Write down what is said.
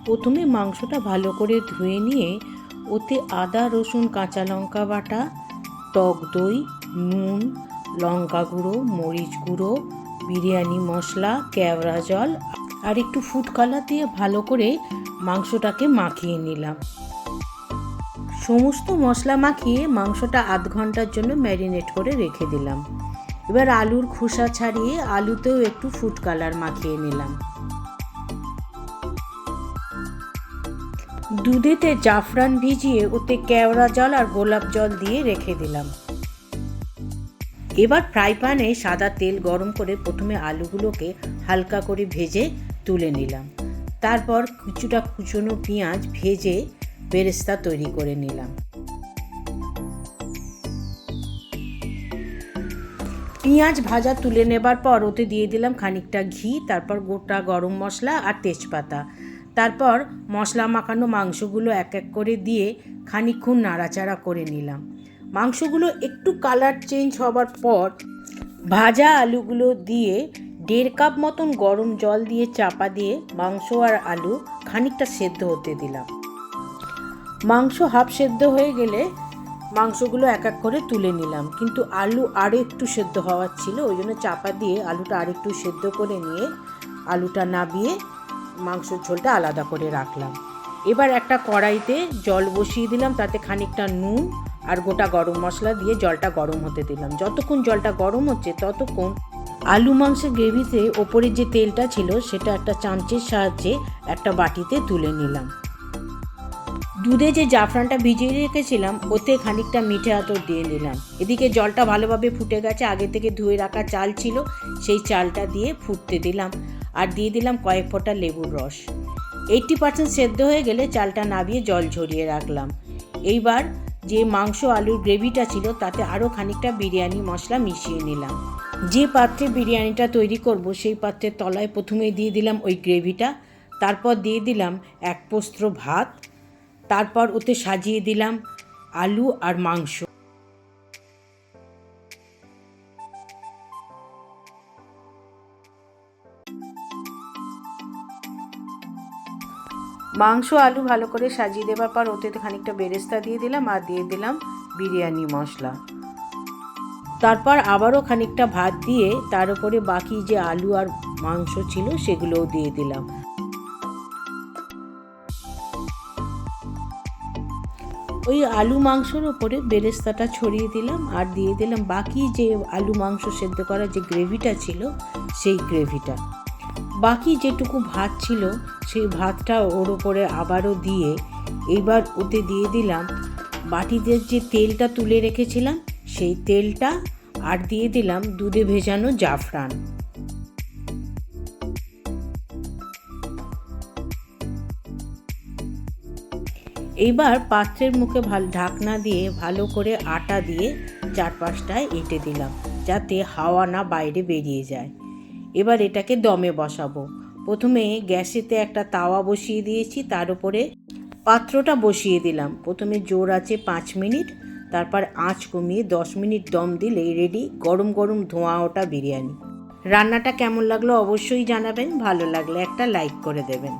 প্রথমে মাংসটা ভালো করে ধুয়ে নিয়ে ওতে আদা রসুন কাঁচা লঙ্কা বাটা, টক দই, নুন, লঙ্কা গুঁড়ো, মরিচ গুঁড়ো, বিরিয়ানি মশলা, কেওড়া জল আর একটু ফুড কালার দিয়ে ভালো করে মাংসটাকে মাখিয়ে নিলাম। সমস্ত মশলা মাখিয়ে মাংসটা আধ ঘন্টার জন্য ম্যারিনেট করে রেখে দিলাম। এবার আলুর খোসা ছাড়িয়ে আলুতেও একটু ফুড কালার মাখিয়ে নিলাম। দুধেতে জাফরান ভিজিয়ে ওতে কেওড়া জল আর গোলাপ জল দিয়ে রেখে দিলাম। এবার ফ্রাই প্যানে সাদা তেল গরম করে প্রথমে আলুগুলোকে হালকা করে ভেজে তুলে নিলাম। তারপর কিছুটা কুচনো পেঁয়াজ ভেজে বেরেস্তা তৈরি করে নিলাম। পেঁয়াজ ভাজা তুলে নেবার পর ওতে দিয়ে দিলাম খানিকটা ঘি, তারপর গোটা গরম মশলা আর তেজপাতা। তারপর মশলা মাখানো মাংসগুলো এক এক করে দিয়ে খানিকক্ষণ নাড়াচাড়া করে নিলাম। মাংসগুলো একটু কালার চেঞ্জ হবার পর ভাজা আলুগুলো দিয়ে 1.5 কাপ মতন গরম জল দিয়ে চাপা দিয়ে মাংস আর আলু খানিকটা সেদ্ধ হতে দিলাম। মাংস হাফ সেদ্ধ হয়ে গেলে মাংসগুলো এক এক করে তুলে নিলাম, কিন্তু আলু আরও একটু সেদ্ধ হওয়ার ছিল, ওই জন্য চাপা দিয়ে আলুটা আরেকটু সেদ্ধ করে নিয়ে আলুটা নাবিয়ে মাংসের ঝোলটা আলাদা করে রাখলাম। এবার একটা কড়াইতে জল বসিয়ে দিলাম, তাতে খানিকটা নুন আর গোটা গরম মশলা দিয়ে জলটা গরম হতে দিলাম। যতক্ষণ জলটা গরম হচ্ছে ততক্ষণ আলু মাংসের গ্রেভিতে ওপরে যে তেলটা ছিল সেটা একটা চামচের সাহায্যে একটা বাটিতে তুলে নিলাম। দুধে যে জাফরানটা ভিজিয়ে রেখেছিলাম ওতে খানিকটা মিঠে আতর দিয়ে নিলাম। এদিকে জলটা ভালোভাবে ফুটে গেছে, আগে থেকে ধুয়ে রাখা চাল ছিল সেই চালটা দিয়ে ফুটতে দিলাম আর দিয়ে দিলাম কয়েক ফোঁটা লেবুর রস। 80% সেদ্ধ হয়ে গেলে চালটা নাবিয়ে জল ঝরিয়ে রাখলাম। এইবার যে মাংস আলুর গ্রেভিটা ছিল তাতে আরও খানিকটা বিরিয়ানি মশলা মিশিয়ে নিলাম। যে পাত্রে বিরিয়ানিটা তৈরি করব সেই পাত্রের তলায় প্রথমে দিয়ে দিলাম ওই গ্রেভিটা, তারপর দিয়ে দিলাম 1 পোস্ত ভাত, তারপর ওতে সাজিয়ে দিলাম আলু আর মাংস। মাংস আলু ভালো করে সাজিয়ে দেওয়ার পর ওতে খানিকটা বেরেস্তা দিয়ে দিলাম আর দিয়ে দিলাম বিরিয়ানি মশলা। তারপর আবারও খানিকটা ভাত দিয়ে তার উপরে বাকি যে আলু আর মাংস ছিল সেগুলোও দিয়ে দিলাম। ওই আলু মাংসর ওপরে বেরেস্তাটা ছড়িয়ে দিলাম আর দিয়ে দিলাম বাকি যে আলু মাংস সেদ্ধ করা যে গ্রেভিটা ছিল সেই গ্রেভিটা। বাকি যেটুকু ভাত ছিল সেই ভাতটা ওর ওপরে আবারও দিয়ে এইবার ওতে দিয়ে দিলাম বাটিতে যে তেলটা তুলে রেখেছিলাম সেই তেলটা আর দিয়ে দিলাম দুধে ভেজানো জাফরান। এইবার পাত্রের মুখে ঢাকনা দিয়ে ভালো করে আটা দিয়ে চারপাশটায় এঁটে দিলাম যাতে হাওয়া না বাইরে বেরিয়ে যায়। এবার এটাকে দমে বসাবো। প্রথমে গ্যাসেতে একটা তাওয়া বসিয়ে দিয়েছি, তার উপরে পাত্রটা বসিয়ে দিলাম। প্রথমে জোর আছে 5 মিনিট, তারপর আঁচ কমিয়ে 10 মিনিট দম দিলেই রেডি গরম গরম ধোঁয়া ওঠা বিরিয়ানি। রান্নাটা কেমন লাগলো অবশ্যই জানাবেন, ভালো লাগলে একটা লাইক করে দেবেন।